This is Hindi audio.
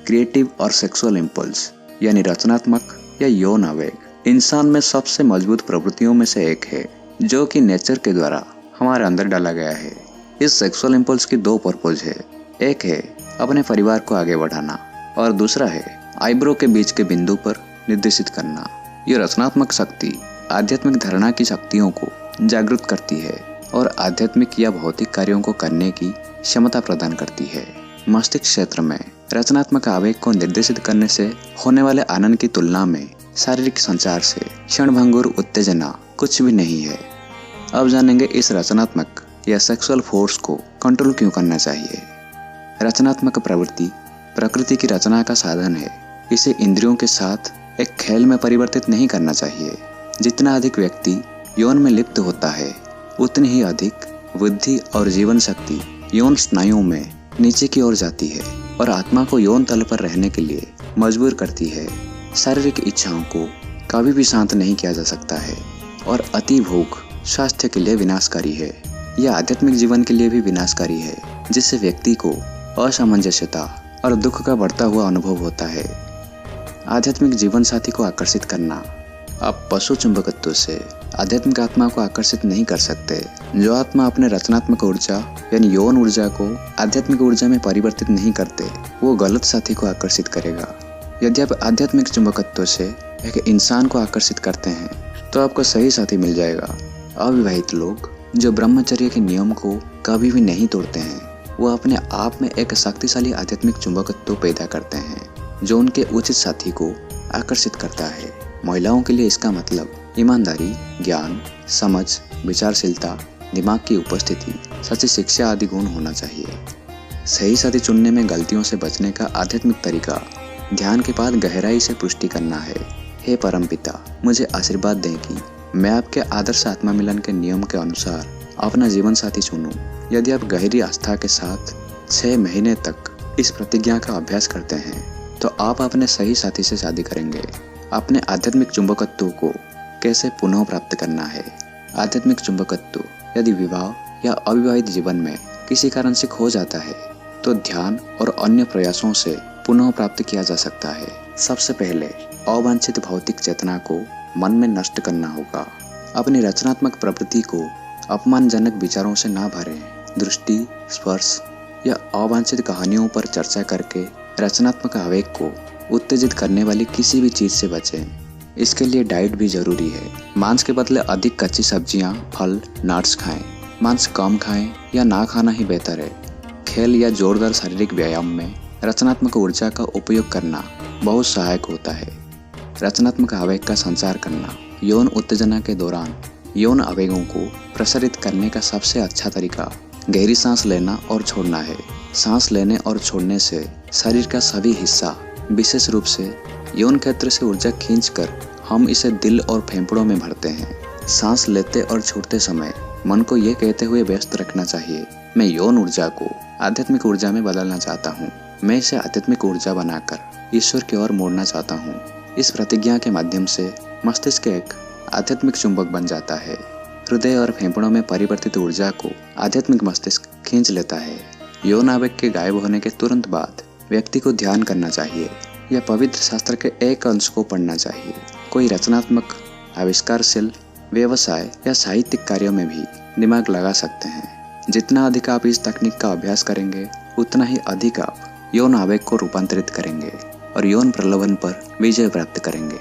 क्रिएटिव और सेक्सुअल इम्पल्स यानी रचनात्मक या यौन आवेग इंसान में सबसे मजबूत प्रवृत्तियों में से एक है, जो कि नेचर के द्वारा हमारे अंदर डाला गया है। इस सेक्सुअल इम्पल्स की दो पर्पज है। एक है अपने परिवार को आगे बढ़ाना और दूसरा है आईब्रो के बीच के बिंदु पर निर्देशित करना। यह रचनात्मक शक्ति आध्यात्मिक धारणा की शक्तियों को जागृत करती है और आध्यात्मिक या भौतिक कार्यों को करने की क्षमता प्रदान करती है। मस्तिष्क क्षेत्र में रचनात्मक आवेग को निर्देशित करने से होने वाले आनंद की तुलना में शारीरिक संचार से क्षणभंगुर उत्तेजना कुछ भी नहीं है। अब जानेंगे इस रचनात्मक या सेक्सुअल फोर्स को कंट्रोल क्यों करना चाहिए। रचनात्मक प्रवृत्ति प्रकृति की रचना का साधन है। इसे इंद्रियों के साथ एक खेल में परिवर्तित नहीं करना चाहिए। जितना अधिक व्यक्ति यौन में लिप्त होता है, उतनी ही अधिक बुद्धि और जीवन शक्ति यौन स्नायुओं में नीचे की ओर जाती है और आत्मा को यौन तल पर रहने के लिए मजबूर करती है। शारीरिक इच्छाओं को कभी भी शांत नहीं किया जा सकता है और अति भोग स्वास्थ्य के लिए विनाशकारी है। यह आध्यात्मिक जीवन के लिए भी विनाशकारी है, जिससे व्यक्ति को असामंजस्यता और दुख का बढ़ता हुआ अनुभव होता है। आध्यात्मिक जीवन साथी को आकर्षित करना। आप पशु चुंबकत्व से आध्यात्मिक आत्मा को आकर्षित नहीं कर सकते। जो आत्मा अपने रचनात्मक ऊर्जा यानी यौन ऊर्जा को आध्यात्मिक ऊर्जा में परिवर्तित नहीं करते, वो गलत साथी को आकर्षित करेगा। यदि आप आध्यात्मिक चुंबकत्व से एक इंसान को आकर्षित करते हैं, तो आपको सही साथी मिल जाएगा। अविवाहित लोग जो ब्रह्मचर्य के नियम को कभी भी नहीं तोड़ते हैं, वो अपने आप में एक शक्तिशाली आध्यात्मिक चुंबकत्व पैदा करते हैं, जो उनके उचित साथी को आकर्षित करता है। महिलाओं के लिए इसका मतलब ईमानदारी, ज्ञान, समझ, विचारशीलता, दिमाग की उपस्थिति, सच्ची शिक्षा आदि गुण होना चाहिए। सही साथी चुनने में गलतियों से बचने का आध्यात्मिक तरीका ध्यान के बाद गहराई से पुष्टि करना है। हे परमपिता, मुझे आशीर्वाद दें कि मैं आपके आदर्श आत्मा मिलन के नियम के अनुसार अपना जीवन साथी चुनूं। यदि आप गहरी आस्था के साथ 6 महीने तक इस प्रतिज्ञा का अभ्यास करते हैं, तो आप अपने सही साथी से शादी करेंगे। अपने आध्यात्मिक चुंबकत्व को कैसे पुनः प्राप्त करना है। आध्यात्मिक चुंबकत्व यदि विवाह या अविवाहित जीवन में किसी कारण से खो जाता है, तो ध्यान और अन्य प्रयासों से पुनः प्राप्त किया जा सकता है। सबसे पहले अवांछित भौतिक चेतना को मन में नष्ट करना होगा। अपनी रचनात्मक प्रवृत्ति को अपमानजनक विचारों से ना भरें। दृष्टि, स्पर्श या अवांछित कहानियों पर चर्चा करके रचनात्मक आवेग को उत्तेजित करने वाली किसी भी चीज से बचें। इसके लिए डाइट भी जरूरी है। मांस के बदले अधिक कच्ची सब्जियां, फल, नट्स खाएं। मांस कम खाएं या ना खाना ही बेहतर है। खेल या जोरदार शारीरिक व्यायाम में रचनात्मक ऊर्जा का उपयोग करना बहुत सहायक होता है। रचनात्मक आवेग का संचार करना। यौन उत्तेजना के दौरान यौन आवेगों को प्रसारित करने का सबसे अच्छा तरीका गहरी सांस लेना और छोड़ना है। सांस लेने और छोड़ने से शरीर का सभी हिस्सा, विशेष रूप से यौन क्षेत्र से ऊर्जा खींचकर हम इसे दिल और फेफड़ों में भरते हैं। सांस लेते और छोड़ते समय मन को ये कहते हुए व्यस्त रखना चाहिए, मैं यौन ऊर्जा को आध्यात्मिक ऊर्जा में बदलना चाहता हूँ। मैं इसे आध्यात्मिक ऊर्जा बनाकर ईश्वर की ओर मोड़ना चाहता हूँ। इस प्रतिज्ञा के माध्यम से मस्तिष्क एक आध्यात्मिक चुंबक बन जाता है। हृदय और फेफड़ों में परिवर्तित ऊर्जा को आध्यात्मिक मस्तिष्क खींच लेता है। यौन आवेग के गायब होने के तुरंत बाद व्यक्ति को ध्यान करना चाहिए या पवित्र शास्त्र के एक अंश को पढ़ना चाहिए। कोई रचनात्मक, आविष्कारशील, व्यवसाय या साहित्यिक कार्यों में भी दिमाग लगा सकते हैं। जितना अधिक आप इस तकनीक का अभ्यास करेंगे, उतना ही अधिक आप यौन आवेग को रूपांतरित करेंगे और यौन प्रलोभन पर विजय प्राप्त करेंगे।